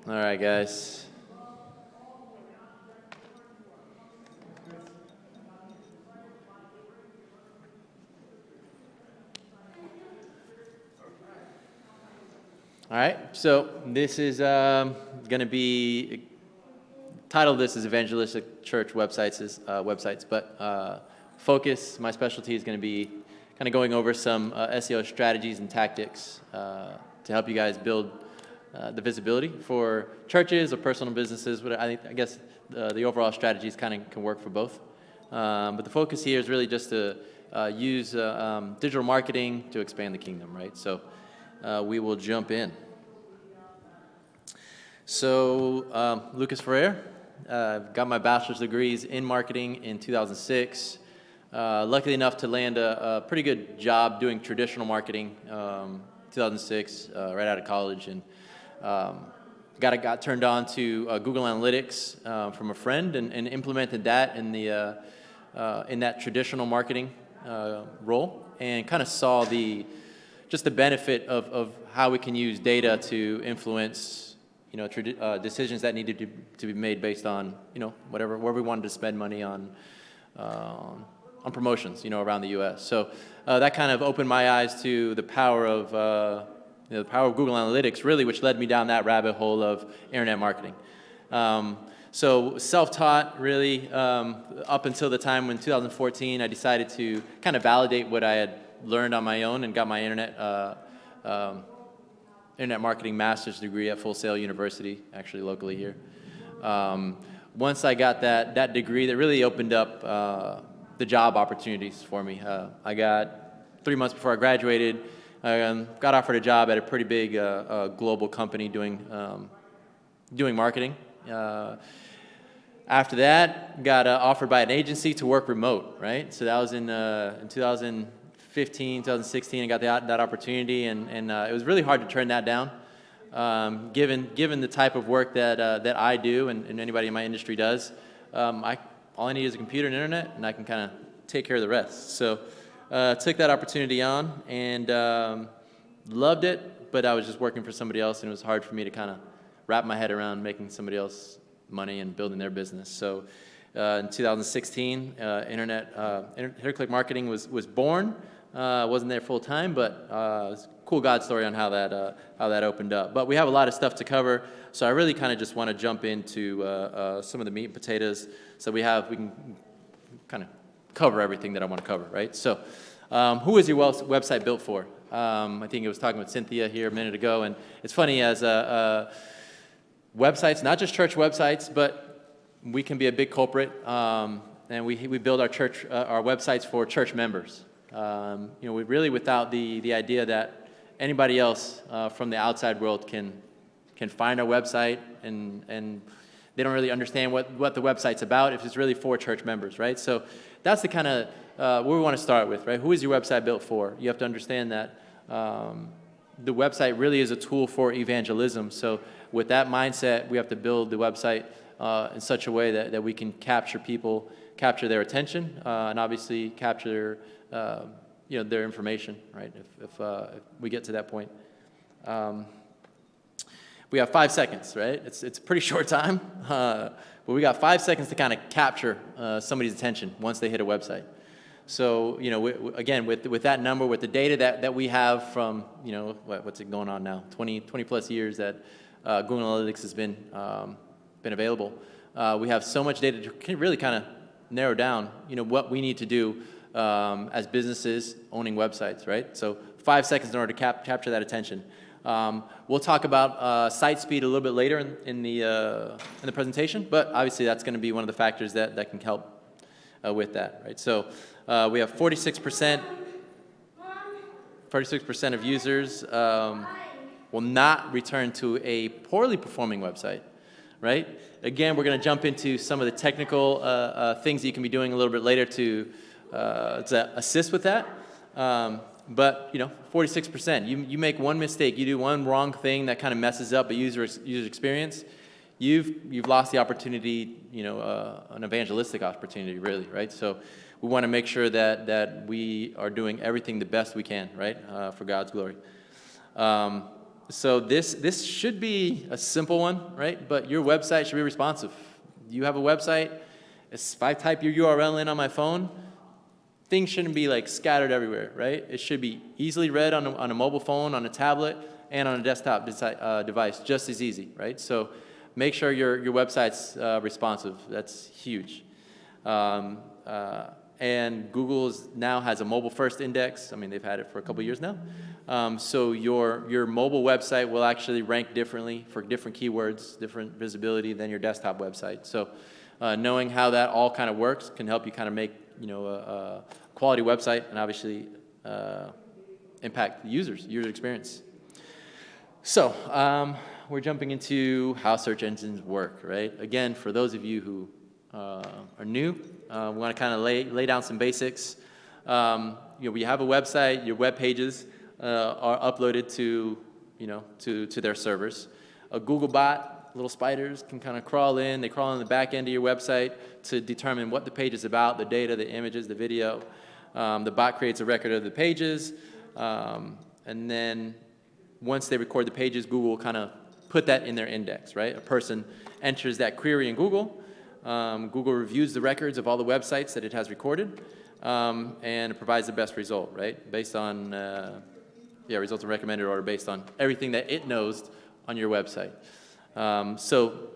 All right, guys. All right, so this is going to be, title of this is Evangelistic Church websites, but focus, my specialty is going to be kind of going over some SEO strategies and tactics to help you guys build the visibility for churches or personal businesses. But I guess the overall strategies kind of can work for both. But the focus here is really just to use digital marketing to expand the kingdom, right? So we will jump in. So Lucas Ferrer, got my bachelor's degrees in marketing in 2006. Luckily enough to land a pretty good job doing traditional marketing 2006, right out of college, and got turned on to Google Analytics from a friend, and implemented that in that traditional marketing role, and kind of saw just the benefit of how we can use data to influence decisions that needed to be made based on where we wanted to spend money on promotions around the U.S. So that kind of opened my eyes to the power of Google Analytics, really, which led me down that rabbit hole of internet marketing. So self-taught, really, up until the time when 2014, I decided to kind of validate what I had learned on my own and got my internet marketing master's degree at Full Sail University, actually locally here. Once I got that degree, that really opened up the job opportunities for me. I got 3 months before I graduated, got offered a job at a pretty big global company doing marketing. After that, got offered by an agency to work remote, right? So that was in 2015, 2016, I got that opportunity, and it was really hard to turn that down, given the type of work that I do and anybody in my industry does. All I need is a computer and internet, and I can kind of take care of the rest. So took that opportunity on, and loved it, but I was just working for somebody else, and it was hard for me to kind of wrap my head around making somebody else money and building their business. So in 2016, Interclick Marketing was born. Wasn't there full time, but it was a cool God story on how that opened up. But we have a lot of stuff to cover, so I really kind of just want to jump into some of the meat and potatoes. So we can kind of cover everything that I want to cover, right? So who is your website built for? I think I was talking with Cynthia here a minute ago, and it's funny, as websites, not just church websites, but we can be a big culprit, and we build our websites for church members. We really, without the idea that anybody else from the outside world can find our website, and they don't really understand what the website's about if it's really for church members, right? So that's the kind of what we want to start with, right? Who is your website built for? You have to understand that the website really is a tool for evangelism. So with that mindset, we have to build the website in such a way that we can capture their attention, and obviously capture their information, right? If we get to that point, we have 5 seconds, right? It's a pretty short time, but we got 5 seconds to kind of capture somebody's attention once they hit a website. So again, with that number, with the data that we have from what's it going on now, 20 plus years that Google Analytics has been available, we have so much data to really kind of narrow down what we need to do as businesses owning websites, right? So 5 seconds in order to capture that attention. We'll talk about site speed a little bit later in the presentation, but obviously that's going to be one of the factors that can help with that, right? So we have 46% of users will not return to a poorly performing website, right? Again, we're going to jump into some of the technical things that you can be doing a little bit later to assist with that. But 46%, you make one mistake, you do one wrong thing that kind of messes up a user experience, you've lost the opportunity, an evangelistic opportunity, really, right? So we want to make sure that we are doing everything the best we can, right, for God's glory. So this should be a simple one, right? But your website should be responsive. You have a website, if I type your URL in on my phone, things shouldn't be like scattered everywhere, right? It should be easily read on a mobile phone, on a tablet, and on a desktop device, just as easy, right? So make sure your website's responsive. That's huge. And Google now has a mobile-first index. I mean, they've had it for a couple years now. So your mobile website will actually rank differently for different keywords, different visibility than your desktop website. So knowing how that all kind of works can help you kind of make a quality website and obviously impact the user experience. So we're jumping into how search engines work, right? Again, for those of you who are new, we want to kind of lay down some basics. We have a website. Your web pages are uploaded to their servers. A Google bot, little spiders, can kind of crawl in. They crawl in the back end of your website to determine what the page is about, the data, the images, the video. The bot creates a record of the pages, and then once they record the pages, Google will kind of put that in their index, right? A person enters that query in Google. Google reviews the records of all the websites that it has recorded, and it provides the best result, right? Based on, results in recommended order based on everything that it knows on your website. So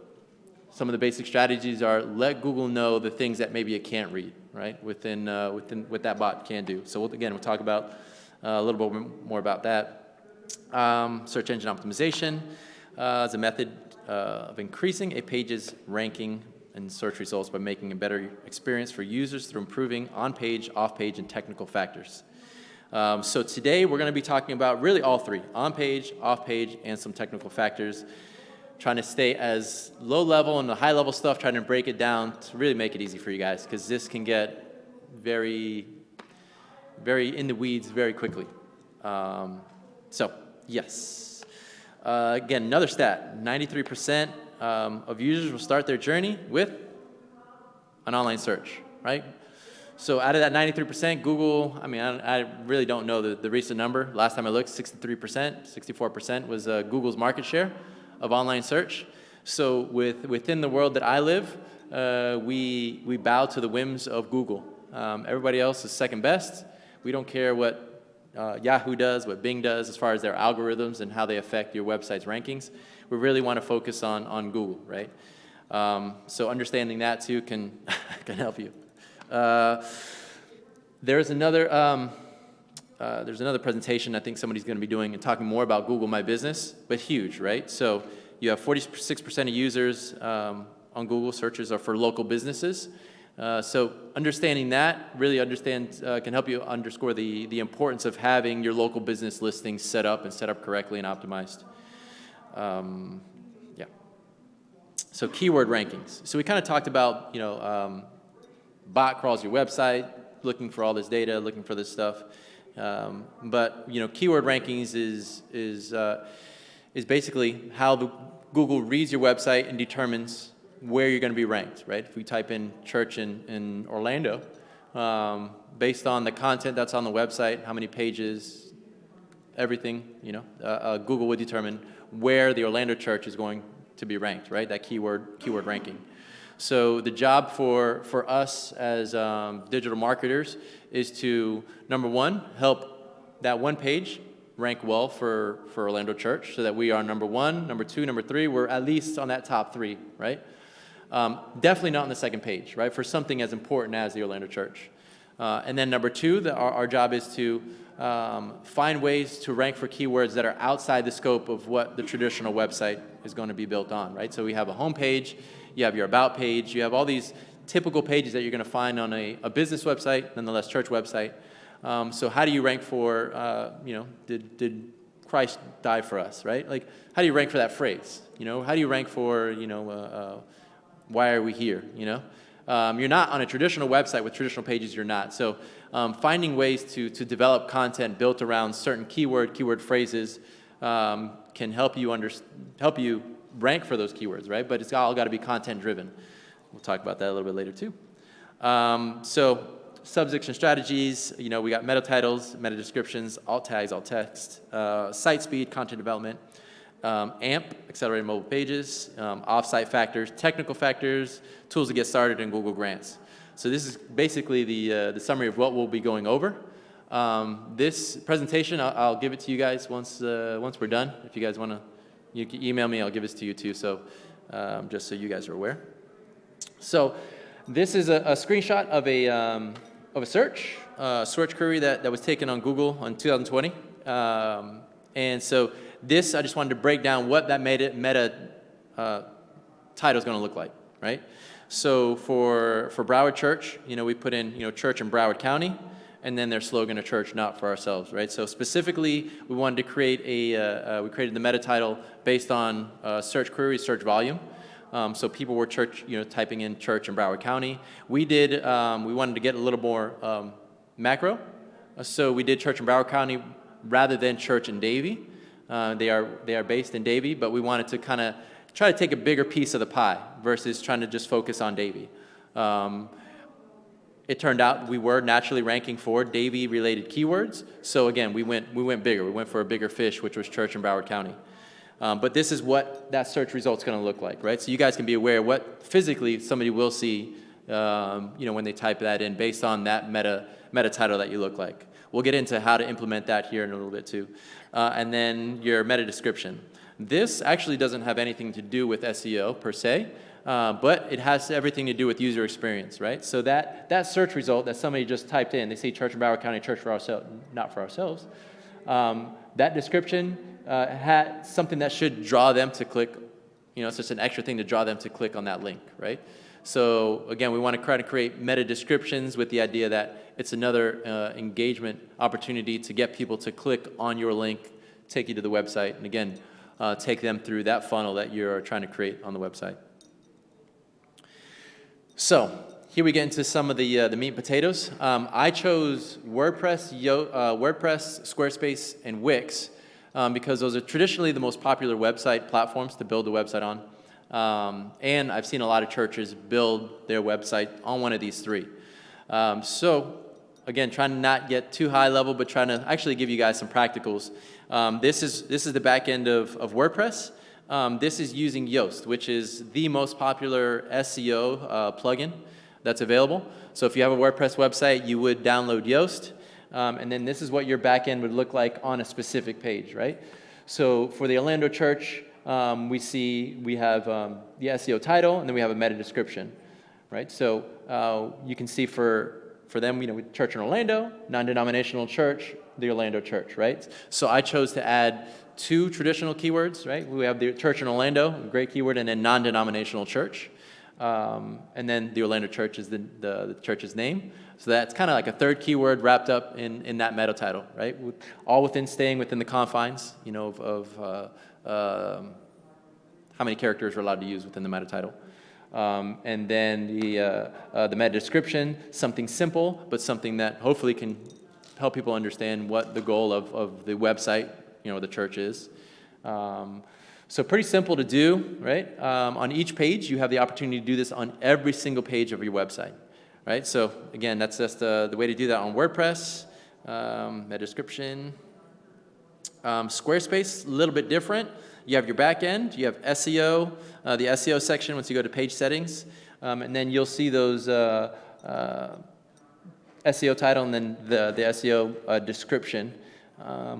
some of the basic strategies are let Google know the things that maybe it can't read, right? Within what that bot can do. So we'll talk about a little bit more about that. Search engine optimization is a method of increasing a page's ranking and search results by making a better experience for users through improving on-page, off-page, and technical factors. So today we're going to be talking about really all three, on-page, off-page, and some technical factors, trying to stay as low level and the high level stuff, trying to break it down to really make it easy for you guys, because this can get very, very in the weeds very quickly. Yes. Again, another stat, 93% of users will start their journey with an online search, right? So out of that 93%, Google, I really don't know the recent number. Last time I looked, 63%, 64% was Google's market share of online search. So within the world that I live, we bow to the whims of Google. Everybody else is second best. We don't care what Yahoo does, what Bing does as far as their algorithms and how they affect your website's rankings. We really want to focus on Google, right? So understanding that too can help you. There's another presentation I think somebody's going to be doing and talking more about Google My Business, but huge, right? So you have 46% of users on Google searches are for local businesses. So understanding that really can help you underscore the importance of having your local business listings set up correctly and optimized. So keyword rankings. So we kind of talked about, bot crawls your website, looking for all this data, looking for this stuff. But keyword rankings is basically how Google reads your website and determines where you're going to be ranked, right? If we type in church in Orlando, based on the content that's on the website, how many pages, everything, Google would determine where the Orlando church is going to be ranked, right? That keyword ranking. So the job for us as digital marketers is to, number one, help that one page rank well for Orlando Church so that we are number one, number two, number three. We're at least on that top three, right? Definitely not on the second page, right? For something as important as the Orlando Church. And then number two, our job is to find ways to rank for keywords that are outside the scope of what the traditional website is going to be built on, right? So we have a home page, you have your about page, you have all these typical pages that you're going to find on a business website, nonetheless church website. So how do you rank for, did Christ die for us, right? Like, how do you rank for that phrase? How do you rank for, why are we here, You're not on a traditional website with traditional pages, you're not. So finding ways to develop content built around certain keyword phrases can help you rank for those keywords, right? But it's all got to be content driven. We'll talk about that a little bit later too. So subsection strategies, we got meta titles, meta descriptions, alt tags, alt text, site speed, content development. AMP, Accelerated Mobile Pages, off-site factors, technical factors, tools to get started, and Google Grants. So this is basically the summary of what we'll be going over. This presentation, I'll give it to you guys once we're done. If you guys want to, you can email me, I'll give this to you too, so just so you guys are aware. So this is a screenshot of a search query that was taken on Google in 2020. And so this, I just wanted to break down what that meta title is going to look like, right? So for Broward Church, we put in, church in Broward County, and then their slogan, a church not for ourselves, right? So specifically, we wanted to create we created the meta title based on search queries, search volume. So people were typing in church in Broward County. We wanted to get a little more macro. So we did church in Broward County rather than church in Davie. They are based in Davie, but we wanted to kind of try to take a bigger piece of the pie versus trying to just focus on Davie. It turned out we were naturally ranking for Davie-related keywords. So again, we went bigger. We went for a bigger fish, which was church in Broward County. But this is what that search result's going to look like, right? So you guys can be aware what physically somebody will see, when they type that in based on that meta title that you look like. We'll get into how to implement that here in a little bit too. And then your meta description. This actually doesn't have anything to do with SEO per se, but it has everything to do with user experience, right? So that search result that somebody just typed in, they see church in Broward County, church for ourselves, not for ourselves. That description had something that should draw them to click. It's just an extra thing to draw them to click on that link, right? So again, we want to try to create meta descriptions with the idea that it's another engagement opportunity to get people to click on your link, take you to the website, and again, take them through that funnel that you're trying to create on the website. So here we get into some of the meat and potatoes. I chose WordPress, Squarespace, and Wix because those are traditionally the most popular website platforms to build a website on. And I've seen a lot of churches build their website on one of these three. So again, trying to not get too high level, but trying to actually give you guys some practicals. This is the back end of WordPress. This is using Yoast, which is the most popular SEO plugin that's available. So if you have a WordPress website, you would download Yoast. And then this is what your back end would look like on a specific page, right? So for the Orlando church, we have the SEO title, and then we have a meta description, right? So you can see for them, church in Orlando, non-denominational church, the Orlando church, right? So I chose to add two traditional keywords, right? We have the church in Orlando, a great keyword, and then non-denominational church. And then the Orlando church is the church's name. So that's kind of like a third keyword wrapped up in that meta title, right? All staying within the confines, of how many characters we're allowed to use within the meta title. And then the meta description, something simple, but something that hopefully can help people understand what the goal of the website, the church is. So pretty simple to do, right? On each page, you have the opportunity to do this on every single page of your website, right? So again, that's just the way to do that on WordPress, meta description. Squarespace, a little bit different. You have your back end, you have SEO, the SEO section once you go to page settings, and then you'll see those SEO title and then the SEO description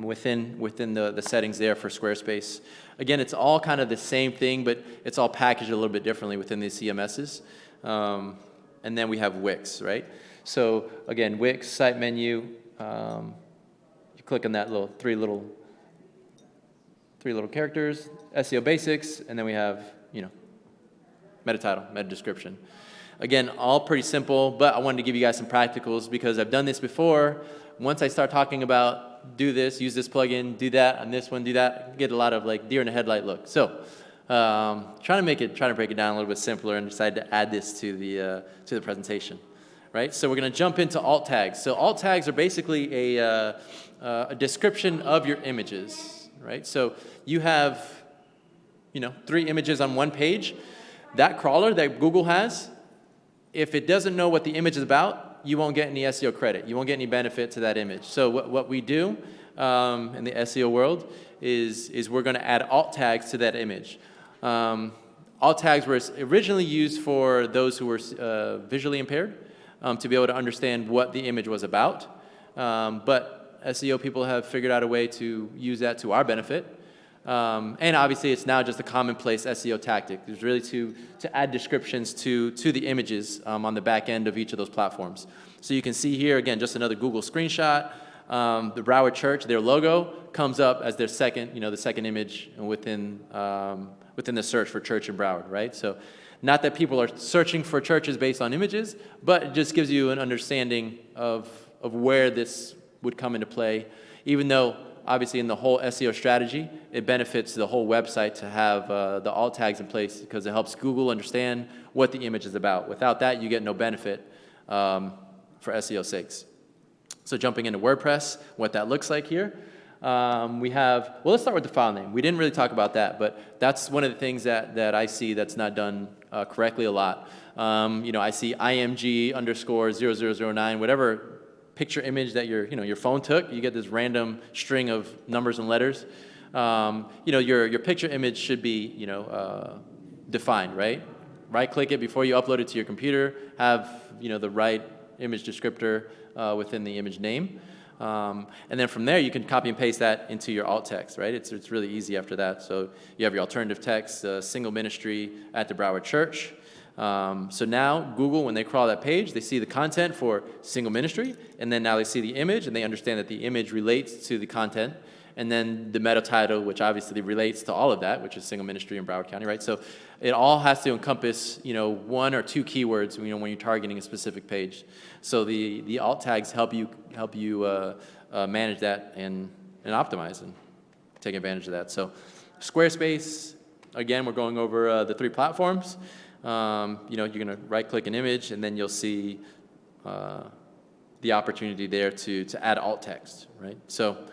within the settings there for Squarespace. Again, it's all kind of the same thing, but it's all packaged a little bit differently within these CMSs. And then we have Wix, right? So again, Wix, site menu, you click on that three little characters, SEO basics, and then we have, meta title, meta description. Again, all pretty simple, but I wanted to give you guys some practicals because I've done this before. Once I start talking about do this, use this plugin, do that, on this one, do that, I get a lot of like deer in the headlight look. So trying to break it down a little bit simpler and decided to add this to the presentation, right? So we're going to jump into alt tags. So alt tags are basically a description of your images, right? So you have, 3 images on one page. That crawler that Google has, if it doesn't know what the image is about, you won't get any SEO credit. You won't get any benefit to that image. So what we do, in the SEO world is we're going to add alt tags to that image. Alt tags were originally used for those who were visually impaired to be able to understand what the image was about. But SEO people have figured out a way to use that to our benefit. And obviously, it's now just a commonplace SEO tactic. It's really to add descriptions to the images on the back end of each of those platforms. So you can see here, again, just another Google screenshot. The Broward Church, their logo comes up as their second, the second image within the search for church in Broward, right? So not that people are searching for churches based on images, but it just gives you an understanding of where this would come into play, even though obviously in the whole SEO strategy, it benefits the whole website to have the alt tags in place because it helps Google understand what the image is about. Without that, you get no benefit for SEO sakes. So jumping into WordPress, what that looks like here. We have, well, let's start with the file name. We didn't really talk about that, but that's one of the things that I see that's not done correctly a lot. I see img_0009, whatever picture image that your phone took, you get this random string of numbers and letters. Your picture image should be, defined, right? Right-click it before you upload it to your computer, have, the right image descriptor within the image name. And then from there, you can copy and paste that into your alt text, right? It's really easy after that. So you have your alternative text, single ministry at the Broward Church. So now Google, when they crawl that page, they see the content for single ministry, and then now they see the image, and they understand that the image relates to the content, and then the meta title, which obviously relates to all of that, which is single ministry in Broward County, right? So it all has to encompass, one or two keywords, when you're targeting a specific page. So the alt tags help you manage that and optimize and take advantage of that. So Squarespace, again, we're going over the three platforms. You're going to right-click an image, and then you'll see the opportunity there to add alt text, right? So,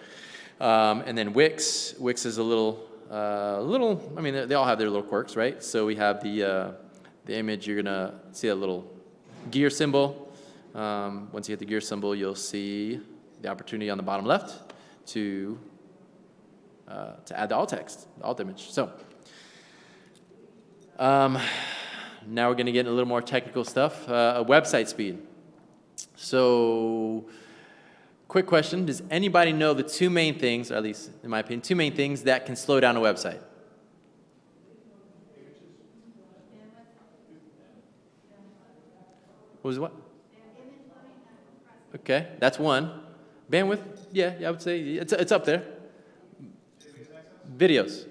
and then Wix is a little. I mean, they all have their little quirks, right? So we have the image. You're gonna see a little gear symbol. Once you hit the gear symbol, you'll see the opportunity on the bottom left to add the alt text, the alt image. So. Now we're going to get into a little more technical stuff, website speed. So, quick question. Does anybody know the two main things, or at least in my opinion, two main things that can slow down a website? What was what? Okay, that's one. Bandwidth, yeah, I would say it's up there. Videos.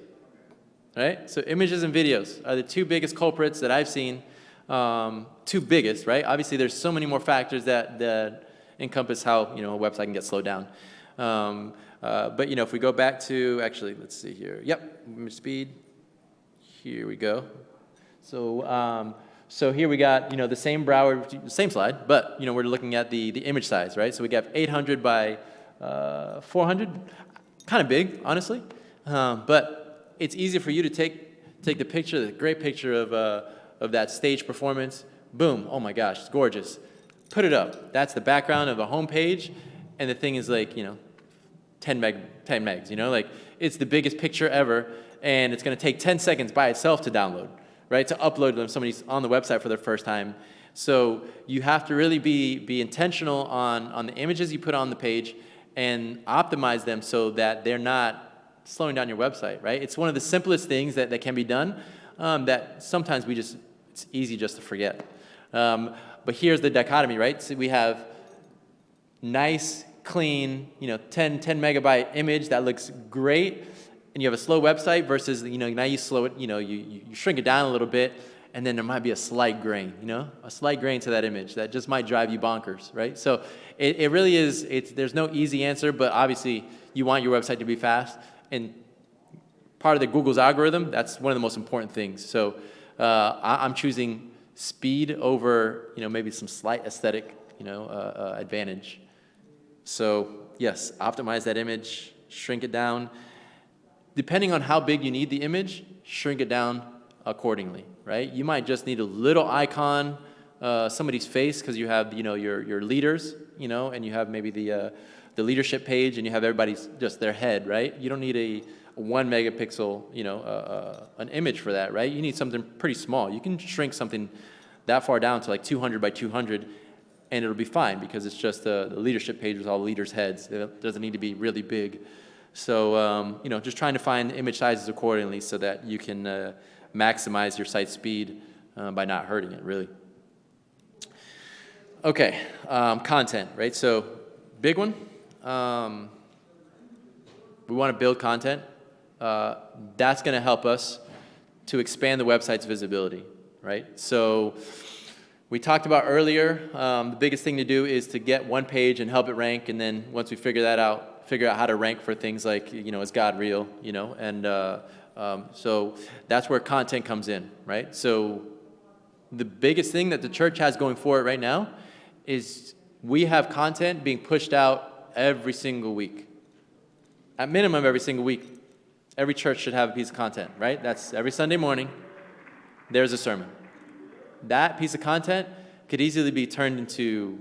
Right? So images and videos are the two biggest culprits that I've seen, two biggest, right? Obviously, there's so many more factors that encompass how, a website can get slowed down. But, if we go back to, actually, let's see here. Yep, image speed. Here we go. So here we got, the same Broward, same slide, but, we're looking at the image size, right? So we got 800 by 400, kind of big, honestly, but it's easy for you to take the picture, the great picture of that stage performance. Boom! Oh my gosh, it's gorgeous. Put it up. That's the background of a home page, and the thing is like 10 megs. It's the biggest picture ever, and it's going to take 10 seconds by itself to download, right? To upload when somebody's on the website for their first time. So you have to really be intentional on the images you put on the page and optimize them so that they're not slowing down your website, right? It's one of the simplest things that can be done that sometimes it's easy just to forget. But here's the dichotomy, right? So we have nice, clean, 10 megabyte image that looks great, and you have a slow website versus, now you slow it, you shrink it down a little bit, and then there might be a slight grain, a slight grain to that image that just might drive you bonkers, right? So it really is, there's no easy answer, but obviously you want your website to be fast. And part of the Google's algorithm, that's one of the most important things. So I'm choosing speed over, maybe some slight aesthetic, advantage. So yes, optimize that image, shrink it down. Depending on how big you need the image, shrink it down accordingly, right? You might just need a little icon, somebody's face, because you have, your leaders, and you have maybe the the leadership page and you have everybody's just their head, right? You don't need a 1 megapixel, an image for that, right? You need something pretty small. You can shrink something that far down to like 200 by 200 and it'll be fine because it's just the leadership page with all the leaders' heads. It doesn't need to be really big. So, just trying to find image sizes accordingly so that you can maximize your site speed by not hurting it, really. Okay, content, right? So, big one. We want to build content. That's going to help us to expand the website's visibility, right? So, we talked about earlier, the biggest thing to do is to get one page and help it rank, and then once we figure that out, figure out how to rank for things like, is God real, and so that's where content comes in, right? So the biggest thing that the church has going for it right now is we have content being pushed out every single week. At minimum, every single week, every church should have a piece of content, right? That's every Sunday morning, there's a sermon. That piece of content could easily be turned into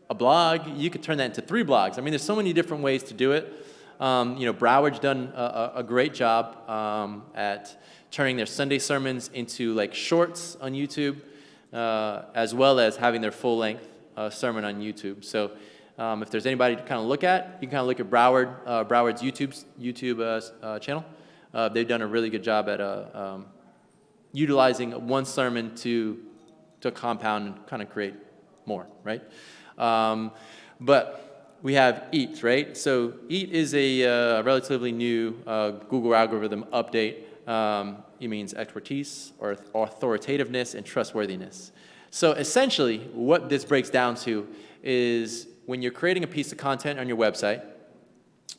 a blog. You could turn that into 3 blogs. I mean, there's so many different ways to do it. Broward's done a great job at turning their Sunday sermons into like shorts on YouTube, as well as having their full-length sermon on YouTube. So if there's anybody to kind of look at, you can kind of look at Broward's YouTube channel. They've done a really good job at utilizing one sermon to compound and kind of create more, right? But we have EAT, right? So EAT is a relatively new Google algorithm update. It means expertise or authoritativeness and trustworthiness. So essentially, what this breaks down to is when you're creating a piece of content on your website,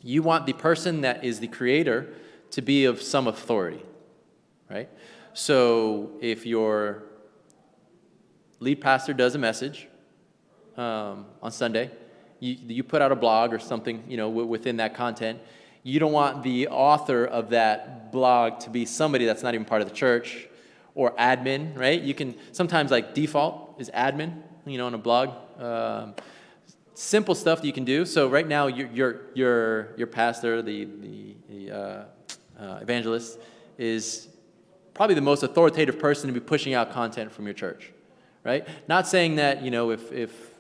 you want the person that is the creator to be of some authority, right? So if your lead pastor does a message on Sunday, you put out a blog or something, within that content, you don't want the author of that blog to be somebody that's not even part of the church or admin, right? You can sometimes like default is admin, on a blog. Simple stuff that you can do. So right now your pastor, the evangelist, is probably the most authoritative person to be pushing out content from your church, right? Not saying that, if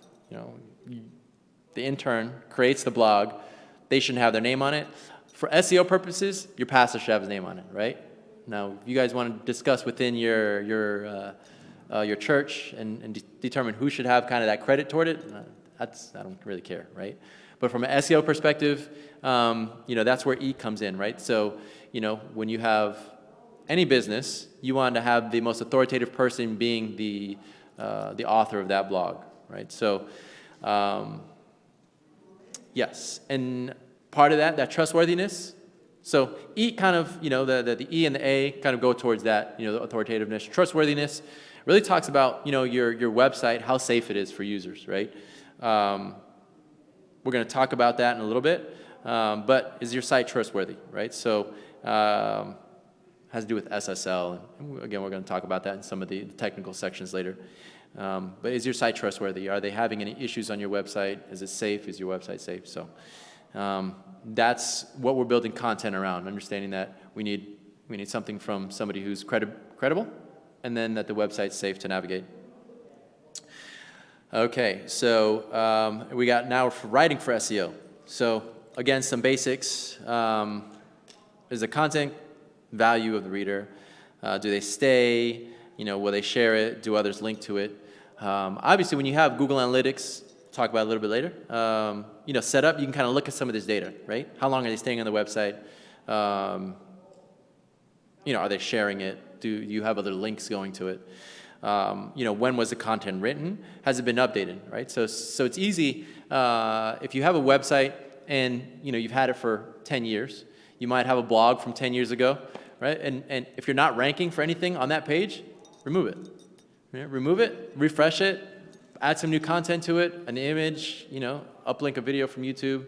the intern creates the blog, they shouldn't have their name on it. For SEO purposes, your pastor should have his name on it, right? Now, if you guys want to discuss within your church and determine who should have kind of that credit toward it, I don't really care, right? But from an SEO perspective, that's where E comes in, right? So, when you have any business, you want to have the most authoritative person being the author of that blog, right? So, yes, and part of that trustworthiness. So E kind of, the E and the A kind of go towards that, the authoritativeness. Trustworthiness really talks about, your website, how safe it is for users, right? We're going to talk about that in a little bit, but is your site trustworthy, right? So has to do with SSL. And again, we're going to talk about that in some of the technical sections later. But is your site trustworthy? Are they having any issues on your website? Is it safe? Is your website safe? So that's what we're building content around, understanding that we need something from somebody who's credible, and then that the website's safe to navigate. Okay, so we got now for writing for SEO. So again, some basics. Is the content value of the reader? Do they stay? Will they share it? Do others link to it? Obviously, when you have Google Analytics, talk about it a little bit later, set up, you can kind of look at some of this data, right? How long are they staying on the website? Are they sharing it? Do you have other links going to it? When was the content written? Has it been updated, right? So it's easy. If you have a website and, you've had it for 10 years, you might have a blog from 10 years ago, right? And if you're not ranking for anything on that page, remove it. Remove it, refresh it, add some new content to it, an image, uplink a video from YouTube,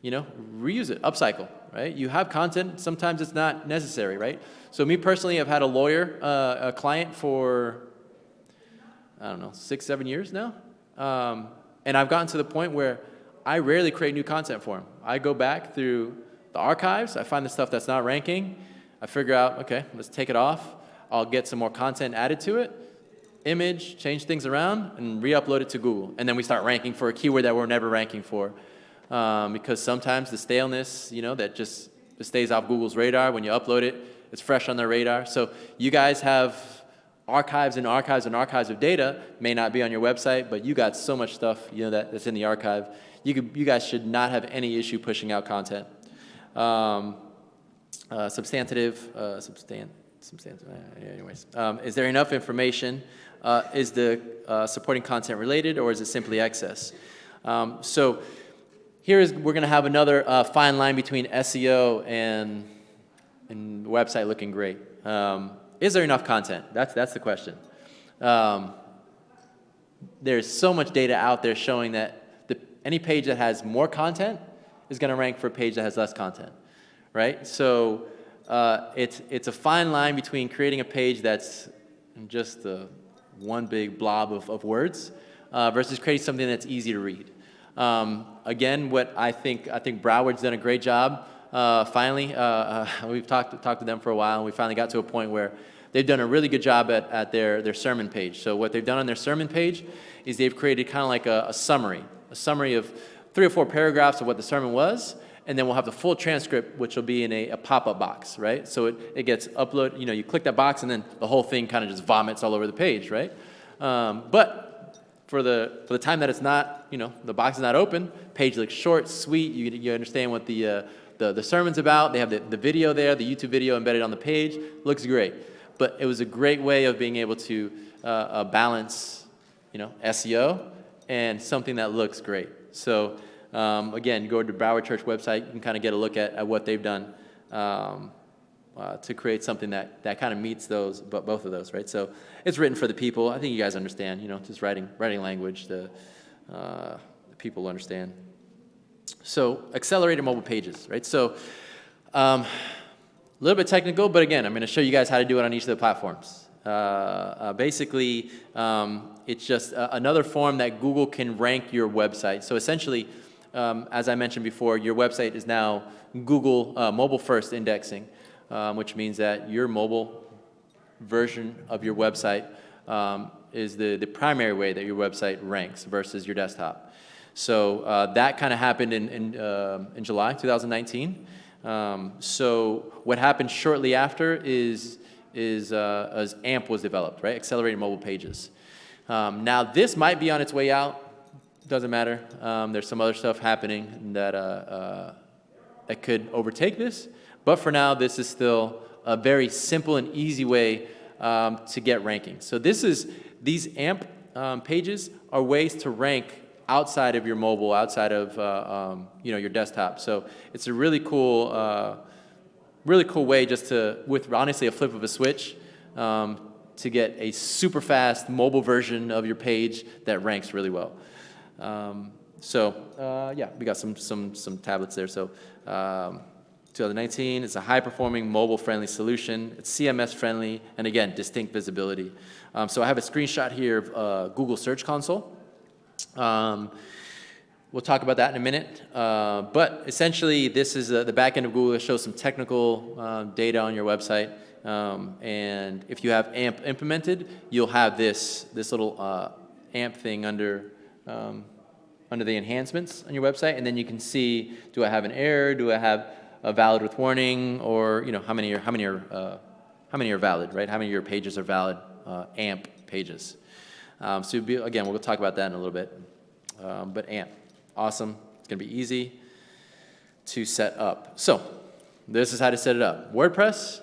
reuse it, upcycle, right? You have content, sometimes it's not necessary, right? So me personally, I've had a client for, 6-7 years now. And I've gotten to the point where I rarely create new content for them. I go back through the archives, I find the stuff that's not ranking, I figure out, okay, let's take it off, I'll get some more content added to it, image, change things around, and re-upload it to Google. And then we start ranking for a keyword that we're never ranking for. Because sometimes the staleness, that just stays off Google's radar. When you upload it, it's fresh on their radar. So you guys have archives and archives and archives of data, may not be on your website, but you got so much stuff, that's in the archive. You guys should not have any issue pushing out content. Anyways, is there enough information? Is the supporting content related, or is it simply excess? So we're going to have another fine line between SEO and the website looking great. Is there enough content? That's the question. There's so much data out there showing that any page that has more content is going to rank for a page that has less content, right? So it's a fine line between creating a page that's just one big blob of words versus creating something that's easy to read. Again, what I think Broward's done a great job. Finally, we've talked to them for a while, and we finally got to a point where they've done a really good job at their sermon page. So what they've done on their sermon page is they've created kind of like a summary of 3 or 4 paragraphs of what the sermon was, and then we'll have the full transcript, which will be in a pop-up box, right? So it gets uploaded, you click that box, and then the whole thing kind of just vomits all over the page, right? But for the time that it's not, the box is not open, page looks short, sweet, you understand what the sermon's about, they have the video there, the YouTube video embedded on the page, looks great. But it was a great way of being able to balance, SEO and something that looks great. So again, go to the Broward Church website, you can kind of get a look at what they've done to create something that kind of meets both of those, right? So it's written for the people. I think you guys understand, just writing language, the people understand. So accelerated mobile pages, right? So a little bit technical, but again, I'm going to show you guys how to do it on each of the platforms. Basically, it's just another form that Google can rank your website. So essentially, as I mentioned before, your website is now Google mobile first indexing, which means that your mobile version of your website is the primary way that your website ranks versus your desktop. So that kind of happened in July 2019. So what happened shortly after is as AMP was developed, right? Accelerated mobile pages. Now this might be on its way out. Doesn't matter. There's some other stuff happening that could overtake this. But for now, this is still a very simple and easy way to get ranking. So these AMP pages are ways to rank outside of your mobile, outside of your desktop. So it's a really cool way just to, with honestly a flip of a switch, to get a super fast mobile version of your page that ranks really well. Yeah, we got some tablets there. So 2019, it's a high-performing, mobile-friendly solution. It's CMS-friendly, and again, distinct visibility. So I have a screenshot here of Google Search Console. We'll talk about that in a minute. But essentially, this is the back end of Google. It shows some technical data on your website. And if you have AMP implemented, you'll have this little AMP thing under the enhancements on your website, and then you can see, do I have an error? Do I have a valid with warning? Or how many are valid, right? How many of your pages are valid AMP pages? So again, we'll talk about that in a little bit. But AMP, awesome. It's going to be easy to set up. So this is how to set it up. WordPress,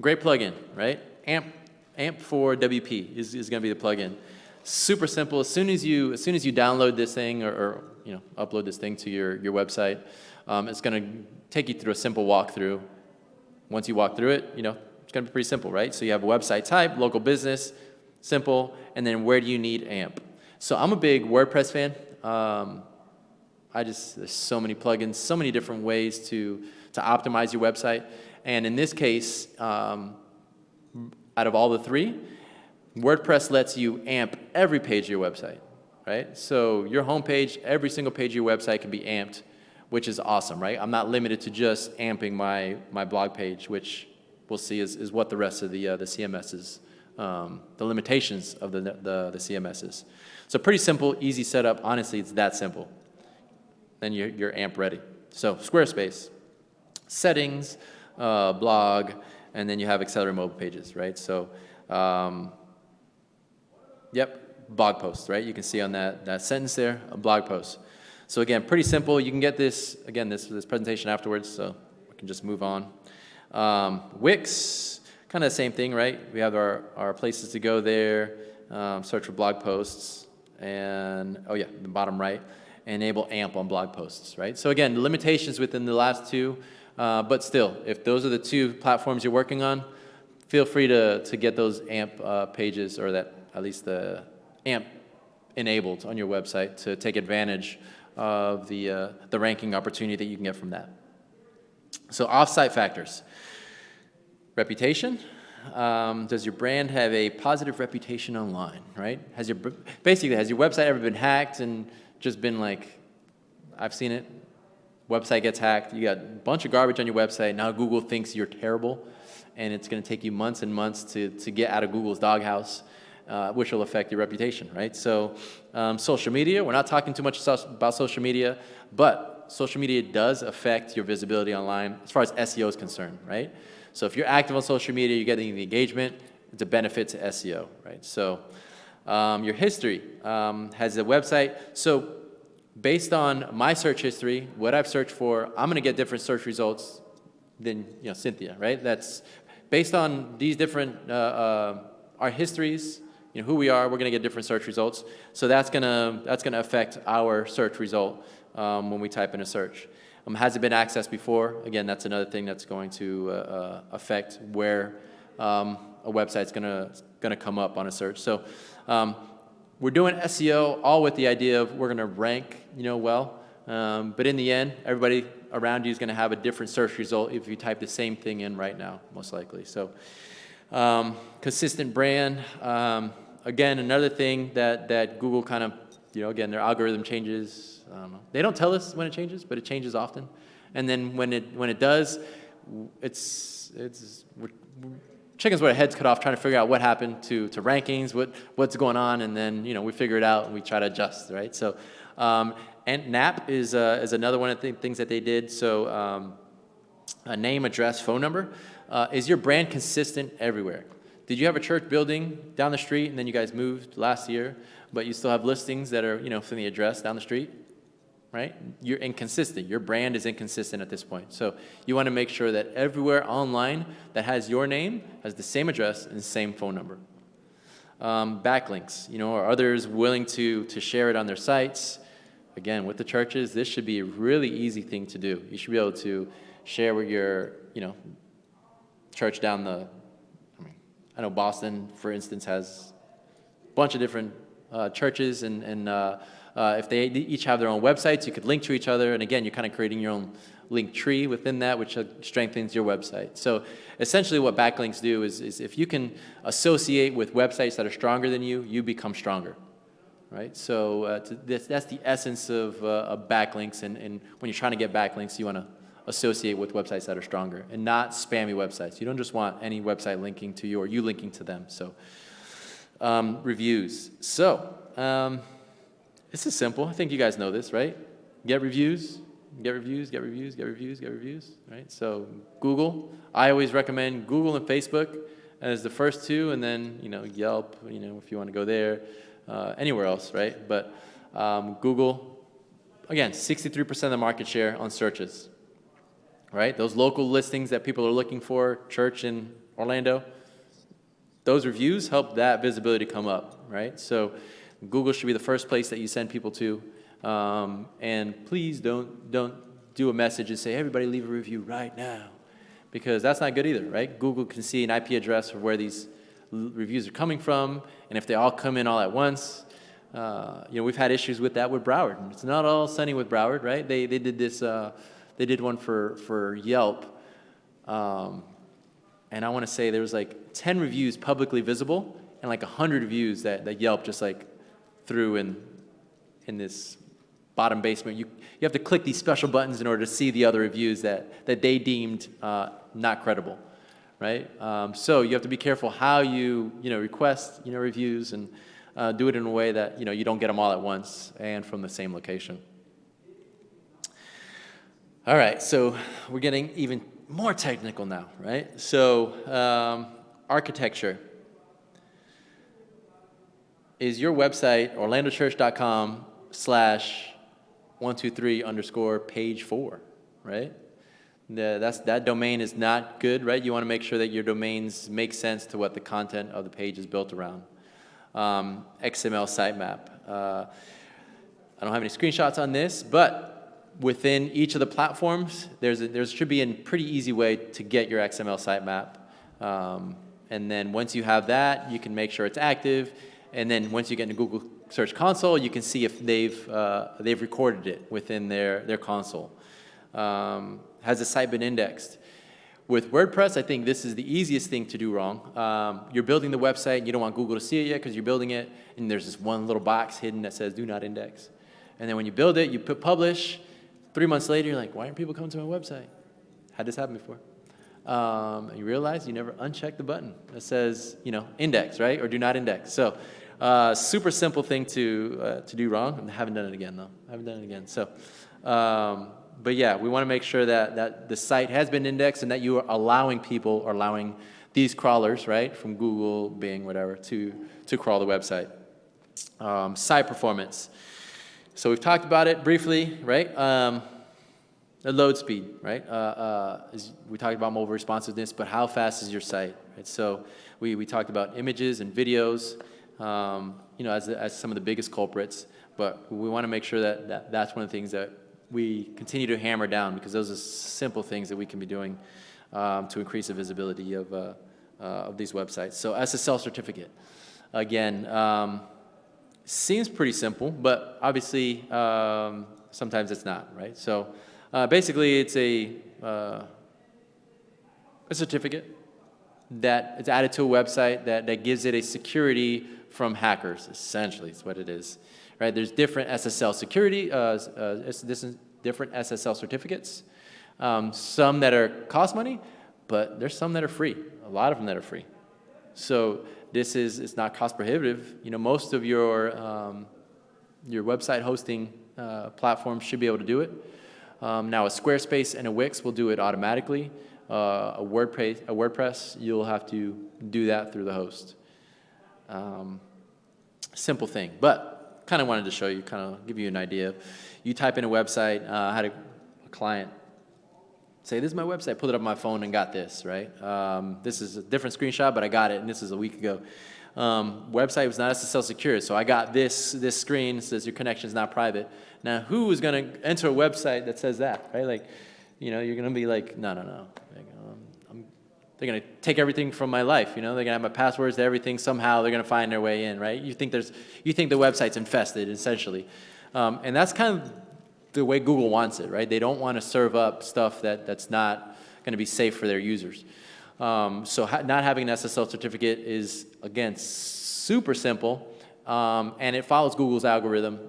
great plugin, right? AMP for WP is going to be the plugin. Super simple. As soon as you download this thing or upload this thing to your website, it's going to take you through a simple walkthrough. Once you walk through it, it's going to be pretty simple, right? So you have a website type, local business, simple, and then where do you need AMP? So I'm a big WordPress fan. There's so many plugins, so many different ways to optimize your website. And in this case, out of all the three, WordPress lets you AMP every page of your website. right? So your homepage, every single page of your website can be amped, which is awesome, right? I'm not limited to just amping my blog page, which we'll see is what the rest of the CMSs, the limitations of the CMSs. So pretty simple, easy setup. Honestly, it's that simple. Then you're AMP ready. So Squarespace, settings, blog, and then you have Accelerate mobile pages, right? So, yep, blog posts, right? You can see on that sentence there, a blog post. So again, pretty simple. You can get this, again, this presentation afterwards, so we can just move on. Wix, kind of the same thing, right? We have our places to go there, search for blog posts, and, oh yeah, the bottom right, enable AMP on blog posts, right? So again, the limitations within the last two, but still, if those are the two platforms you're working on, feel free to get those AMP pages, or that at least the AMP enabled on your website to take advantage of the ranking opportunity that you can get from that. So off-site factors. Reputation. Does your brand have a positive reputation online, right? Basically, has your website ever been hacked and just been like, I've seen it, website gets hacked, you got a bunch of garbage on your website, now Google thinks you're terrible, and it's gonna take you months and months to get out of Google's doghouse, which will affect your reputation, right? So social media, we're not talking too much about social media, but social media does affect your visibility online as far as SEO is concerned, right? So if you're active on social media, you're getting the engagement, it's a benefit to SEO, right? So your history, has a website. So based on my search history, what I've searched for, I'm gonna get different search results than Cynthia, right? That's based on these different, our histories, who we are, we're gonna get different search results. So that's gonna affect our search result when we type in a search. Has it been accessed before? Again, that's another thing that's going to affect where a website's gonna come up on a search. So we're doing SEO all with the idea of we're gonna rank, well, but in the end, everybody around you is gonna have a different search result if you type the same thing in right now, most likely. So consistent brand. Again, another thing that Google kind of, again, their algorithm changes. I don't know. They don't tell us when it changes, but it changes often. And then when it does, it's chickens with our heads cut off trying to figure out what happened to rankings, what's going on, and then we figure it out and we try to adjust, right? So, and NAP is another one of the things that they did. So, a name, address, phone number. Is your brand consistent everywhere? Did you have a church building down the street and then you guys moved last year, but you still have listings that are, from the address down the street, right? You're inconsistent. Your brand is inconsistent at this point. So you want to make sure that everywhere online that has your name has the same address and the same phone number. Backlinks, are others willing to share it on their sites? Again, with the churches, this should be a really easy thing to do. You should be able to share with your, church down the, I know Boston, for instance, has a bunch of different churches, and if they each have their own websites, you could link to each other, and again, you're kind of creating your own link tree within that, which strengthens your website. So essentially what backlinks do is if you can associate with websites that are stronger than you, you become stronger, right? So that's the essence of backlinks, and when you're trying to get backlinks, you want to associate with websites that are stronger and not spammy websites. You don't just want any website linking to you or you linking to them. So reviews. So this is simple. I think you guys know this, right? Get reviews, get reviews, get reviews, get reviews, get reviews, right? So Google, I always recommend Google and Facebook as the first two, and then, Yelp, if you want to go there, anywhere else, right? But Google, again, 63% of the market share on searches, right? Those local listings that people are looking for, church in Orlando, those reviews help that visibility come up, right? So Google should be the first place that you send people to. And please don't do a message and say, everybody leave a review right now, because that's not good either, right? Google can see an IP address of where these reviews are coming from, and if they all come in all at once, we've had issues with that with Broward. It's not all sunny with Broward, right? They did this, they did one for Yelp, and I want to say there was like 10 reviews publicly visible and like 100 reviews that Yelp just like threw in this bottom basement. You have to click these special buttons in order to see the other reviews that they deemed not credible, right? So you have to be careful how you request reviews, and do it in a way that you don't get them all at once and from the same location. All right, so we're getting even more technical now, right? So architecture. Is your website orlandochurch.com/123_page4, right? That domain is not good, right? You want to make sure that your domains make sense to what the content of the page is built around. XML sitemap. I don't have any screenshots on this, but within each of the platforms, there should be a pretty easy way to get your XML sitemap. And then once you have that, you can make sure it's active. And then once you get into Google Search Console, you can see if they've recorded it within their console. Has the site been indexed? With WordPress, I think this is the easiest thing to do wrong. You're building the website, and you don't want Google to see it yet because you're building it, and there's this one little box hidden that says do not index. And then when you build it, you put publish. 3 months later, you're like, why aren't people coming to my website? Had this happen before. You realize you never unchecked the button that says, index, right? Or do not index. So super simple thing to do wrong. I haven't done it again, though. I haven't done it again. So, but yeah, we want to make sure that the site has been indexed and that you are allowing these crawlers, right, from Google, Bing, whatever, to crawl the website. Site performance. So we've talked about it briefly, right? The load speed, right? We talked about mobile responsiveness, but how fast is your site, right? So we talked about images and videos, as some of the biggest culprits, but we want to make sure that's one of the things that we continue to hammer down, because those are simple things that we can be doing to increase the visibility of these websites. So SSL certificate, again, seems pretty simple, but obviously sometimes it's not, right? So basically it's a certificate that is added to a website that gives it a security from hackers, essentially is what it is, right? There's different SSL security, different SSL certificates, some that cost money, but there's some that are free, a lot of them that are free. So it's not cost prohibitive. Most of your website hosting platforms should be able to do it. Now a Squarespace and a Wix will do it automatically. A WordPress, you'll have to do that through the host. Simple thing, but kind of wanted to show you, kind of give you an idea. You type in a website. I had a client say, this is my website, pulled it up on my phone and got this, right? This is a different screenshot, but I got it, and this is a week ago. Website was not SSL secure, so I got this screen that says your connection is not private. Now, who is going to enter a website that says that, right? Like, you're going to be like, no. They're going to take everything from my life, They're going to have my passwords to everything. Somehow they're going to find their way in, right? You think the website's infested, essentially. And that's kind of the way Google wants it, right? They don't want to serve up stuff that's not going to be safe for their users. So not having an SSL certificate is, again, super simple, and it follows Google's algorithm,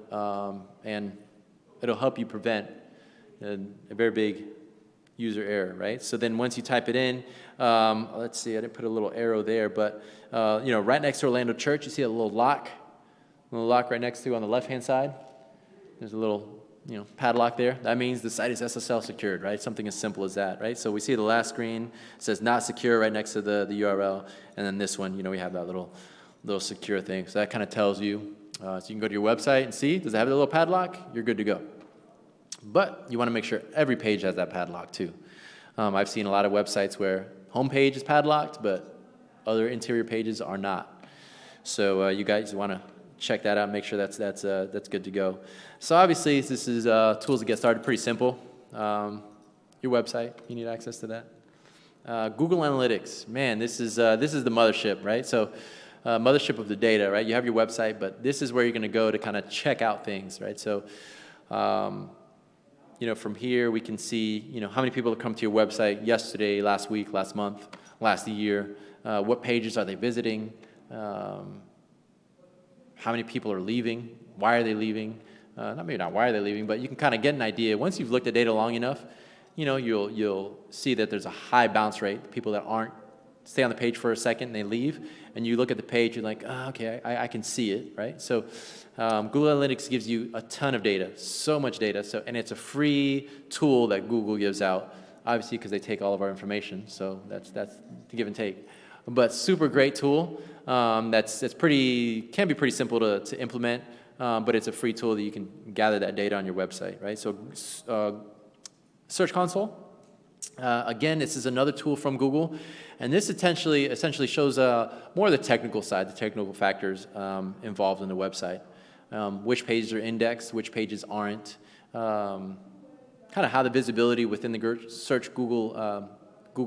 and it'll help you prevent a very big user error, right? So then once you type it in, let's see, I didn't put a little arrow there, but right next to Orlando Church, you see a little lock right next to on the left-hand side. There's a little padlock there. That means the site is SSL secured, right? Something as simple as that, right? So we see the last screen says not secure right next to the URL, and then this one, we have that little secure thing. So that kind of tells you, so you can go to your website and see, does it have a little padlock? You're good to go. But you want to make sure every page has that padlock too. I've seen a lot of websites where homepage is padlocked, but other interior pages are not. So you guys want to check that out, make sure that's good to go. So obviously this is tools to get started, pretty simple. Your website, you need access to that. Google Analytics, man, this is the mothership, right? So mothership of the data, right? You have your website, but this is where you're going to go to kind of check out things, right? So from here we can see how many people have come to your website yesterday, last week, last month, last year. What pages are they visiting? How many people are leaving? Why are they leaving? maybe not why are they leaving, but you can kind of get an idea. Once you've looked at data long enough, you'll see that there's a high bounce rate. People that aren't stay on the page for a second and they leave, and you look at the page, you're like, oh, okay, I can see it, right? So Google Analytics gives you a ton of data, so much data, and it's a free tool that Google gives out, obviously because they take all of our information, so that's the give and take. But super great tool. Can be pretty simple to implement, but it's a free tool that you can gather that data on your website, right? So Search Console. Again, this is another tool from Google, and this essentially shows more of the technical side, the technical factors involved in the website. Which pages are indexed, which pages aren't, kind of how the visibility within the Google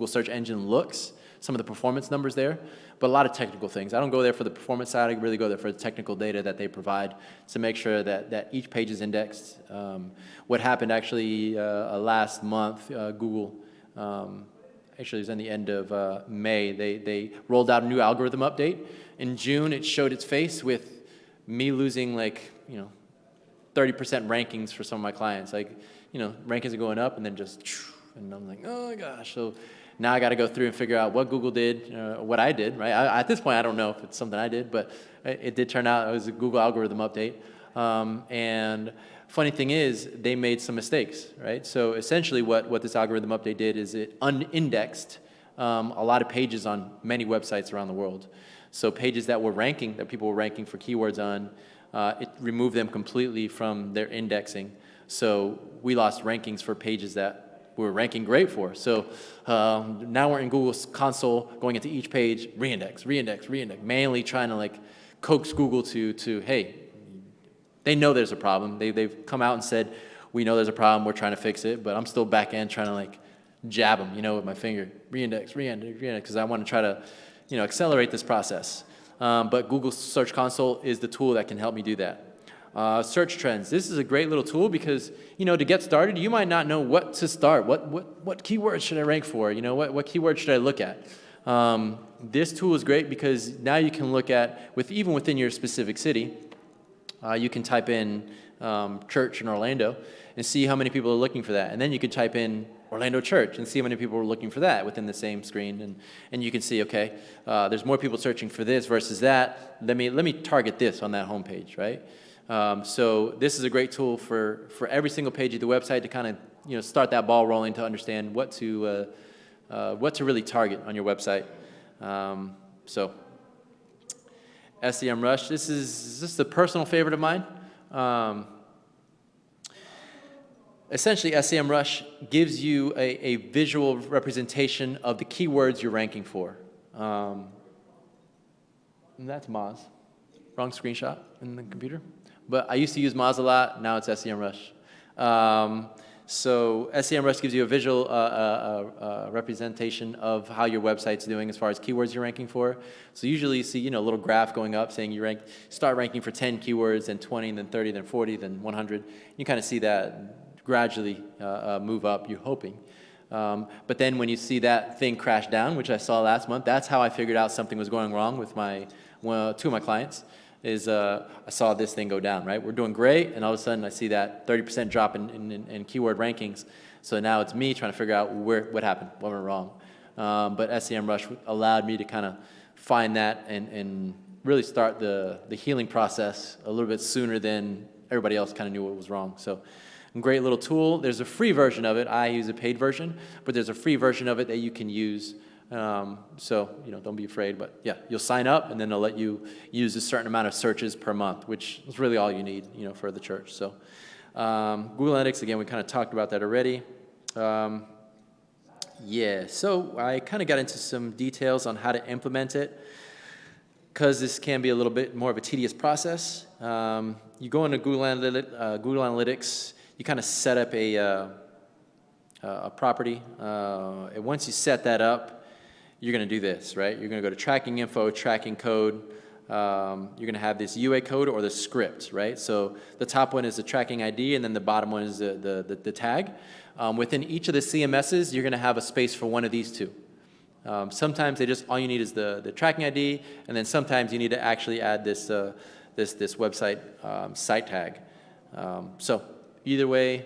search engine looks, some of the performance numbers there, but a lot of technical things. I don't go there for the performance side, I really go there for the technical data that they provide to make sure that each page is indexed. What happened actually last month, Google, actually it was in the end of May, they rolled out a new algorithm update. In June, it showed its face with me losing 30% rankings for some of my clients. Rankings are going up and then and I'm like, oh my gosh. So now I got to go through and figure out what Google did, what I did, right? At this point, I don't know if it's something I did, but it did turn out it was a Google algorithm update. And funny thing is, they made some mistakes, right? So essentially what this algorithm update did is it unindexed a lot of pages on many websites around the world. So pages that people were ranking for keywords on, it removed them completely from their indexing. So we lost rankings for pages that we were ranking great for. So now we're in Google's console, going into each page, reindex, mainly trying to coax Google to hey, they know there's a problem. They've come out and said, we know there's a problem, we're trying to fix it, but I'm still back end trying to jab them, with my finger, reindex, because I want to try to accelerate this process. But Google Search Console is the tool that can help me do that. Search trends. This is a great little tool because, to get started, you might not know what to start. What keywords should I rank for? What keywords should I look at? This tool is great because now you can look at, even within your specific city, you can type in church in Orlando and see how many people are looking for that. And then you could type in Orlando Church and see how many people are looking for that within the same screen. And you can see, okay, there's more people searching for this versus that. Let me target this on that homepage, right? So this is a great tool for every single page of the website to kind of start that ball rolling to understand what to really target on your website. So SEMrush, this is a personal favorite of mine. Essentially, SEMrush gives you a visual representation of the keywords you're ranking for. And that's Moz. Wrong screenshot in the computer. But I used to use Moz a lot, now it's SEMrush. So SEMrush gives you a visual representation of how your website's doing as far as keywords you're ranking for. So usually you see a little graph going up saying start ranking for 10 keywords, then 20, then 30, then 40, then 100. You kind of see that gradually move up, you're hoping. But then when you see that thing crash down, which I saw last month, that's how I figured out something was going wrong with two of my clients. I saw this thing go down, right? We're doing great, and all of a sudden I see that 30% drop in keyword rankings. So now it's me trying to figure out what happened, what went wrong. But SEMrush allowed me to kind of find that and really start the healing process a little bit sooner than everybody else kind of knew what was wrong. So great little tool. There's a free version of it. I use a paid version, but there's a free version of it that you can use. So, don't be afraid, but yeah, you'll sign up and then they'll let you use a certain amount of searches per month, which is really all you need, for the church. So, Google Analytics, again, we kind of talked about that already. Yeah, so I kind of got into some details on how to implement it because this can be a little bit more of a tedious process. You go into Google Analytics, you kind of set up a property, and once you set that up, you're going to do this, right? You're going to go to tracking info, tracking code. You're going to have this UA code or the script, right? So the top one is the tracking ID, and then the bottom one is the tag. Within each of the CMSs, you're going to have a space for one of these two. Sometimes all you need is the tracking ID, and then sometimes you need to actually add this website site tag. So either way,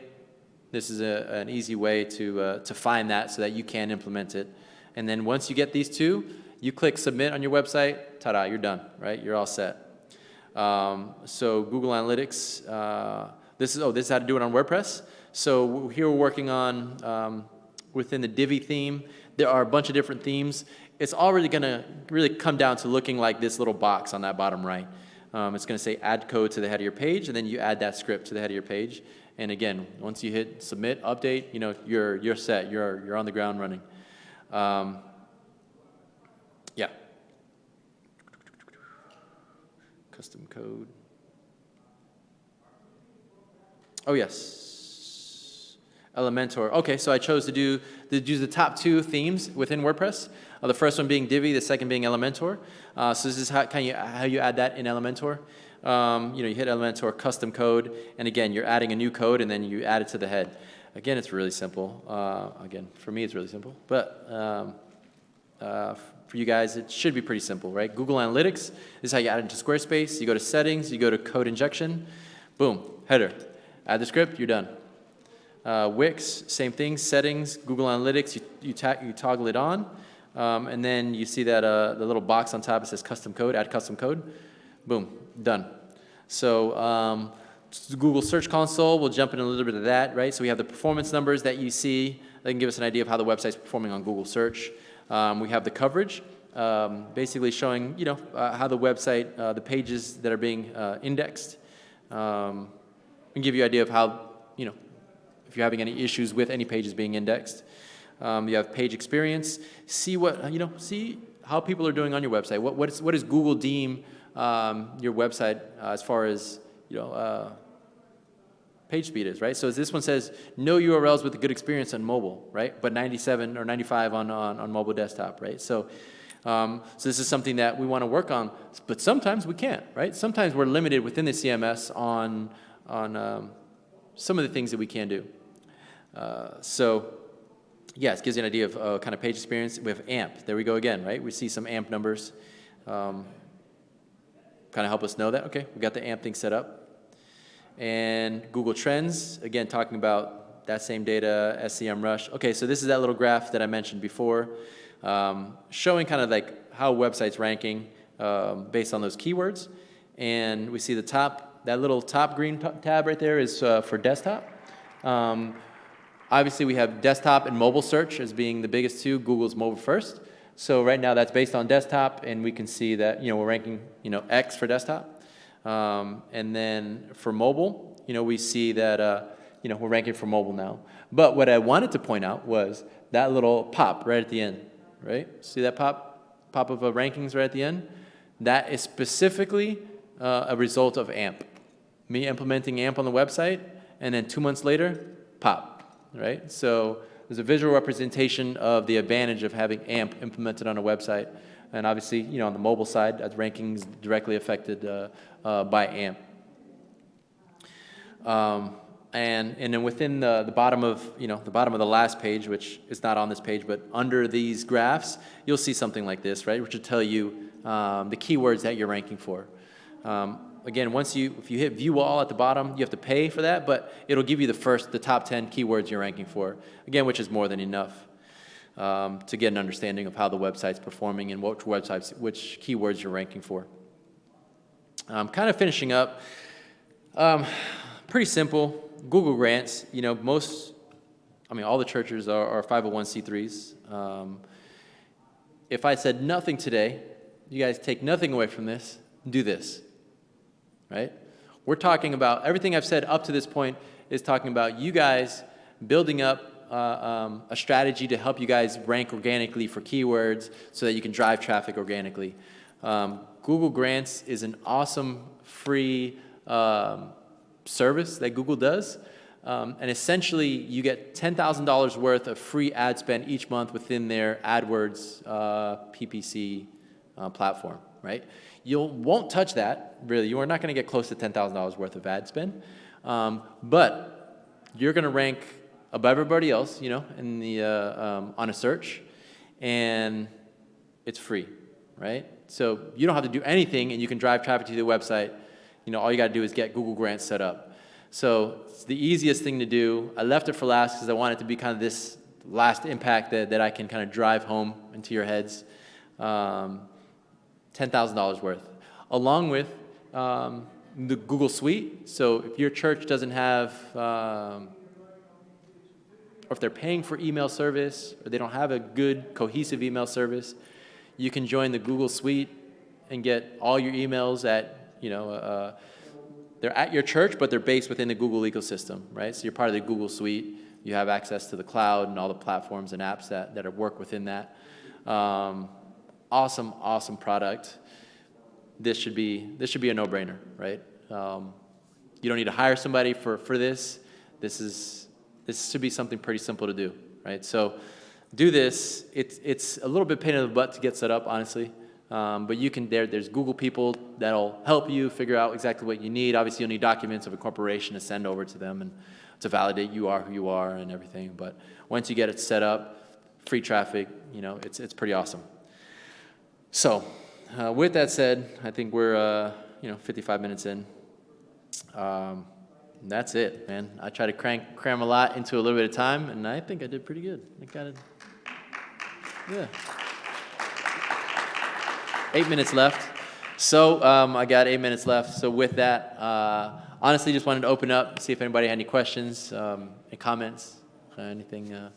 this is an easy way to find that so that you can implement it. And then once you get these two, you click submit on your website, ta-da, you're done, right? You're all set. So Google Analytics, this is how to do it on WordPress. So here we're working on, within the Divi theme, there are a bunch of different themes. It's already gonna really come down to looking like this little box on that bottom right. It's gonna say add code to the head of your page, and then you add that script to the head of your page. And again, once you hit submit, update, you know, you're set, you're on the ground running. Yeah. Custom code. Oh yes, Elementor. Okay, so I chose to do the top two themes within WordPress. The first one being Divi, the second being Elementor. So this is how you add that in Elementor. You know, you hit Elementor custom code, and again, you're adding a new code, and then you add it to the head. Again, it's really simple. Again, for me, it's really simple, but for you guys, it should be pretty simple, right? Google Analytics is how you add it into Squarespace. You go to settings, you go to code injection, boom, header. Add the script, you're done. Wix, same thing, settings, Google Analytics, you toggle it on, and then you see that the little box on top, it says custom code, add custom code, boom, done. So Google Search Console, we'll jump in a little bit of that, right? So we have the performance numbers that you see that can give us an idea of how the website's performing on Google Search. We have the coverage, basically showing, you know, how the website, the pages that are being indexed, and give you an idea of how, you know, if you're having any issues with any pages being indexed. You have page experience. See what, you know, see how people are doing on your website. What does Google deem your website as far as, you know, page speed is, right? So this one says no URLs with a good experience on mobile, right? But 97 or 95 on mobile desktop, right? So this is something that we want to work on, but sometimes we can't, right? Sometimes we're limited within the CMS on some of the things that we can do. So yeah, it gives you an idea of kind of page experience. We have AMP. There we go again, right? We see some AMP numbers. Kind of help us know that, okay, we got the AMP thing set up. And Google Trends, again, talking about that same data, SEMrush. Okay, so this is that little graph that I mentioned before, showing kind of like how websites ranking based on those keywords. And we see the top, that little top green tab right there is for desktop. Obviously, we have desktop and mobile search as being the biggest two. Google's mobile first. So right now, that's based on desktop, and we can see that, you know, we're ranking, you know, X for desktop. And then for mobile, you know, we see that, you know, we're ranking for mobile now. But what I wanted to point out was that little pop right at the end, right? See that pop of rankings right at the end? That is specifically a result of AMP. Me implementing AMP on the website, and then 2 months later, pop, right? So there's a visual representation of the advantage of having AMP implemented on a website. And obviously, you know, on the mobile side, that ranking's directly affected by AMP. And then within the bottom of, you know, the bottom of the last page, which is not on this page, but under these graphs, you'll see something like this, right? Which will tell you the keywords that you're ranking for. Again, if you hit view all at the bottom, you have to pay for that, but it'll give you the top 10 keywords you're ranking for. Again, which is more than enough to get an understanding of how the website's performing and which keywords you're ranking for. Kind of finishing up, pretty simple. Google grants, you know, all the churches are 501c3s. If I said nothing today, you guys take nothing away from this, do this, right? We're talking about, everything I've said up to this point is talking about you guys building up a strategy to help you guys rank organically for keywords so that you can drive traffic organically. Google Grants is an awesome free service that Google does. And essentially, you get $10,000 worth of free ad spend each month within their AdWords PPC platform, right? You won't touch that, really. You are not going to get close to $10,000 worth of ad spend. But you're going to rank above everybody else, you know, in the, on a search, and it's free, right? So you don't have to do anything, and you can drive traffic to the website. You know, all you got to do is get Google Grants set up. So it's the easiest thing to do. I left it for last because I want it to be kind of this last impact that I can kind of drive home into your heads. $10,000 worth, along with the Google Suite. So if your church doesn't have, or if they're paying for email service, or they don't have a good cohesive email service, you can join the Google Suite and get all your emails at, they're at your church, but they're based within the Google ecosystem, right? So you're part of the Google Suite. You have access to the cloud and all the platforms and apps that work within that. Awesome product. This should be a no-brainer, right? You don't need to hire somebody for this. This should be something pretty simple to do, right? So do this. It's a little bit pain in the butt to get set up, honestly. But you can, there's Google people that'll help you figure out exactly what you need. Obviously, you'll need documents of a corporation to send over to them and to validate you are who you are and everything. But once you get it set up, free traffic, it's pretty awesome. So with that said, I think we're 55 minutes in. That's it, man. I try to cram a lot into a little bit of time, and I think I did pretty good. I got it. Yeah. 8 minutes left. So I got 8 minutes left. So with that, honestly, just wanted to open up, see if anybody had any questions, any comments, anything that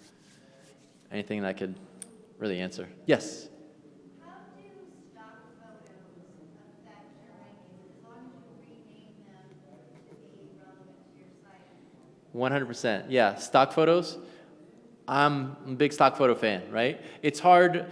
I could really answer. Yes? How do stock photos affect your rankings as long as you rename them to be relevant to your site? 100%. Yeah, stock photos. I'm a big stock photo fan, right? It's hard.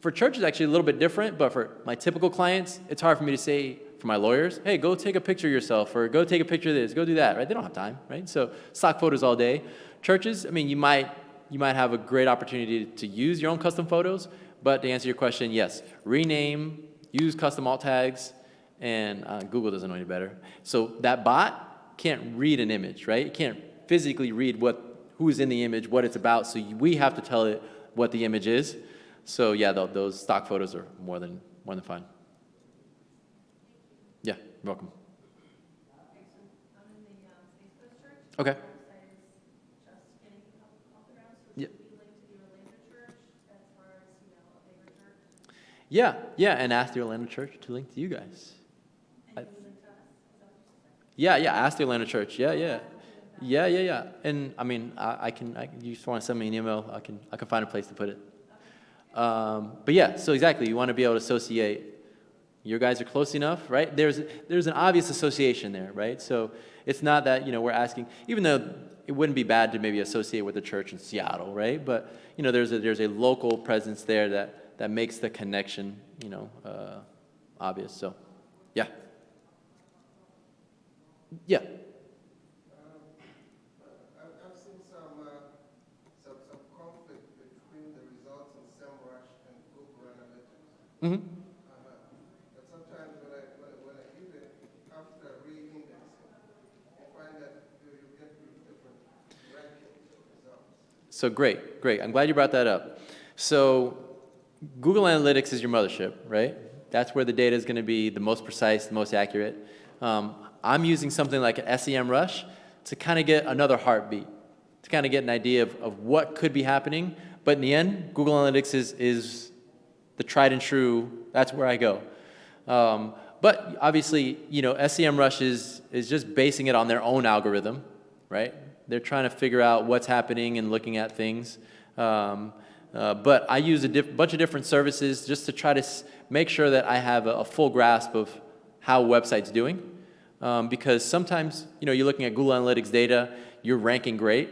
For churches, actually a little bit different, but for my typical clients, it's hard for me to say, for my lawyers, hey, go take a picture of yourself, or go take a picture of this, go do that, right? They don't have time, right? So stock photos all day. Churches, I mean, you might have a great opportunity to use your own custom photos, but to answer your question, yes, rename, use custom alt tags, and Google doesn't know any better. So that bot can't read an image, right? It can't physically read who's in the image, what it's about, so we have to tell it what the image is. So yeah, those stock photos are more than fine. Yeah, you're welcome. I'm in the Facebook church. Okay. Our website is just getting off the ground. So Yeah. would we like to do a later church as far as, a bigger church? Yeah, and ask the Orlando Church to link to you guys. And you link to us? Is that what Yeah, ask the Orlando Church. Yeah. And I mean, you just want to send me an email, I can find a place to put it. But yeah, so exactly, you want to be able to associate. Your guys are close enough, right? There's an obvious association there, right? So it's not that, we're asking, even though it wouldn't be bad to maybe associate with the church in Seattle, right? But, there's a local presence there that makes the connection, obvious. So, yeah. Yeah. I've seen some conflict between the results in SEMrush and Google Analytics. Mm-hmm. But sometimes when I use it after re-indexing, I find that you get different rankings of results. So great. I'm glad you brought that up. So Google Analytics is your mothership, right? That's where the data is going to be the most precise, the most accurate. I'm using something like an SEMrush to kind of get another heartbeat, to kind of get an idea of what could be happening. But in the end, Google Analytics is the tried and true, that's where I go. But obviously, SEMrush is just basing it on their own algorithm, right? They're trying to figure out what's happening and looking at things. But I use a bunch of different services just to try to make sure that I have a full grasp of how a website's doing. Because sometimes, you're looking at Google Analytics data, you're ranking great.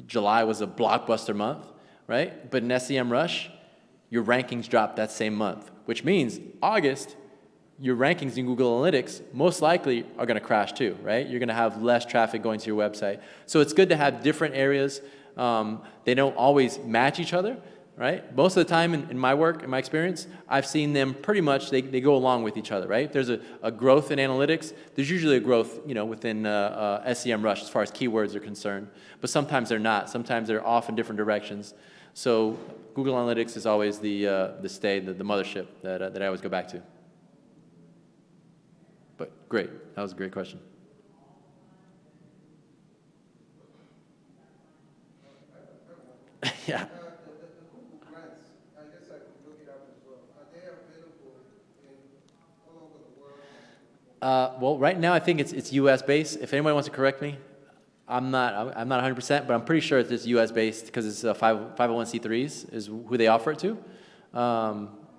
July was a blockbuster month, right? But in SEMrush, your rankings dropped that same month, which means August, your rankings in Google Analytics most likely are going to crash too, right? You're going to have less traffic going to your website. So it's good to have different areas. They don't always match each other, right? Most of the time in my work, in my experience, I've seen them pretty much, they go along with each other, right? There's a growth in analytics. There's usually a growth, within SEMrush as far as keywords are concerned. But sometimes they're not. Sometimes they're off in different directions. So Google Analytics is always the mothership that I always go back to. But great. That was a great question. Yeah. The Google Grants, I guess I could look it up as well. Are they available all over the world? Well, right now I think it's U.S. based. If anybody wants to correct me, I'm not 100%, but I'm pretty sure it's just U.S. based because it's 501c3s is who they offer it to,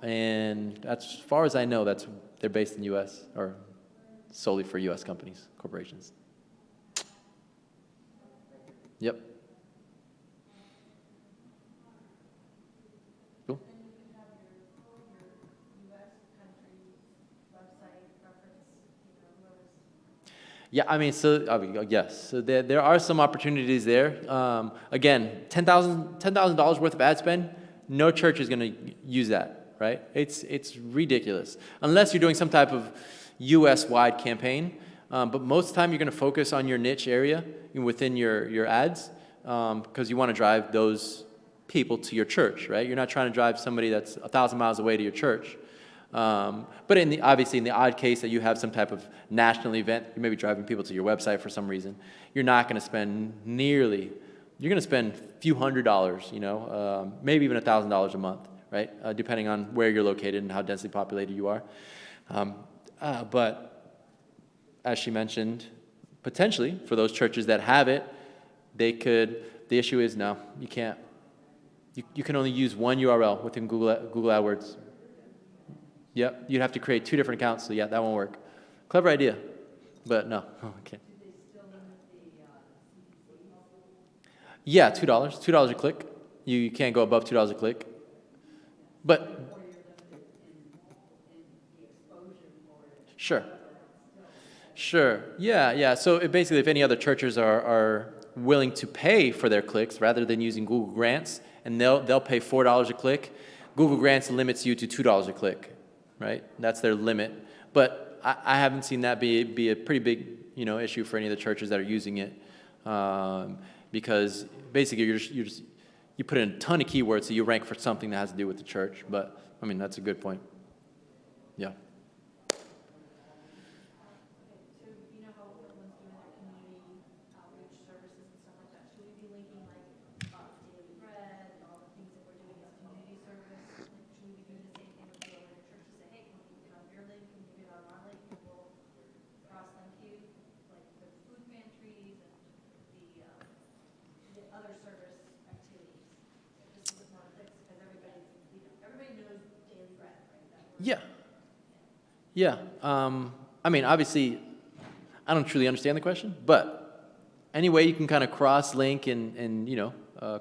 and as far as I know, they're based in U.S. or solely for U.S. companies, corporations. Yep. Cool. Then you could have your US country website reference, whoever's. Yeah, I mean, yes. So there are some opportunities there. Again, $10,000 worth of ad spend, no church is going to use that, right? It's ridiculous. Unless you're doing some type of US-wide campaign. But most of the time, you're going to focus on your niche area within your ads because you want to drive those people to your church, right? You're not trying to drive somebody that's 1,000 miles away to your church. But obviously in the odd case that you have some type of national event, you may be driving people to your website for some reason, you're not going to spend you're going to spend a few $100s, maybe even $1,000 a month, right? Depending on where you're located and how densely populated you are. But as she mentioned, potentially for those churches that have it, the issue is no, you can't. You can only use one URL within Google AdWords. Yep, you'd have to create 2 different accounts, so yeah, that won't work. Clever idea, but no, okay. Do they still limit the CPC? Yeah, $2 a click. You can't go above $2 a click. But Or you're limited in the exposure for it? Sure. Yeah. So basically, if any other churches are willing to pay for their clicks rather than using Google Grants, and they'll pay $4 a click, Google Grants limits you to $2 a click, right? That's their limit. But I haven't seen that be a pretty big issue for any of the churches that are using it, because basically you put in a ton of keywords so you rank for something that has to do with the church. But I mean that's a good point. Yeah. So you know how everyone's doing their community outreach services and stuff like that? Should we be linking like Daily Bread and all the things that we're doing as community service? Like, should we be doing the same thing with the other churches? Say, hey, can you get on your link? Can you get on our link? And we'll cross-link you, like the food pantries and the other service activities. Just with more clicks because everybody knows Daily Bread, right? That we're- Yeah. I mean, obviously, I don't truly understand the question, but any way you can kind of cross-link and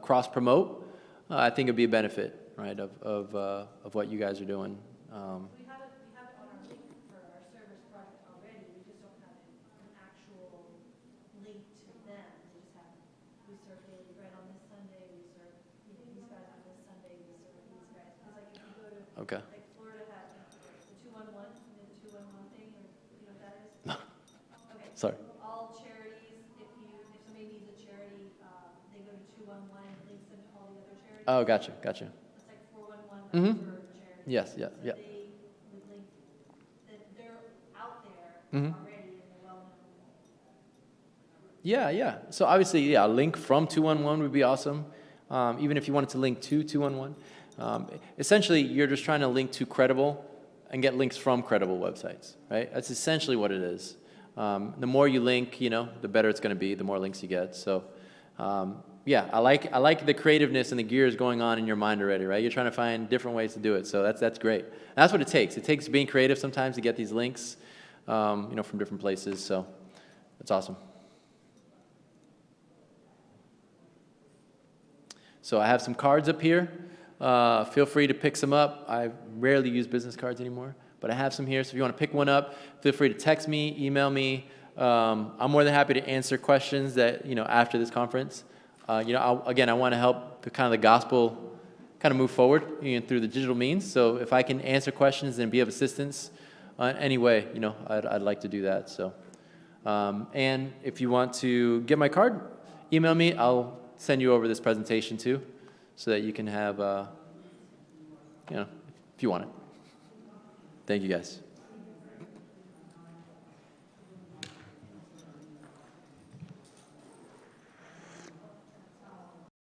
cross-promote, I think it'd be a benefit, right, of what you guys are doing. We have it on our link for our service project already, we just don't have an actual link to them. We just have, we serve Daily Bread on this Sunday, we serve, these guys on this Sunday, we serve these guys. Because like if you go to, Okay. like Florida has the 211, the 211 thing, or you know what that is? Okay. Sorry. All charities, if somebody needs a charity, they go to 211 and it links them to all the other charities. Oh, gotcha. It's like 411 Mhm. for charities. Yes, yeah. They would link, that they're out there Mhm. already and they're well known. Yeah. So obviously, a link from 211 would be awesome. Even if you wanted to link to 211. Essentially, you're just trying to link to credible and get links from credible websites, right? That's essentially what it is. The more you link, the better it's going to be, the more links you get. So, I like the creativeness and the gears going on in your mind already, right? You're trying to find different ways to do it. So that's great. And that's what it takes. It takes being creative sometimes to get these links, from different places. So that's awesome. So I have some cards up here. Feel free to pick some up. I rarely use business cards anymore, but I have some here. So if you want to pick one up, feel free to text me, email me. I'm more than happy to answer questions that, after this conference. I want to help the gospel kind of move forward through the digital means. So if I can answer questions and be of assistance in any way, I'd like to do that. So, and if you want to get my card, email me. I'll send you over this presentation too, so that you can have, if you want it. Thank you guys.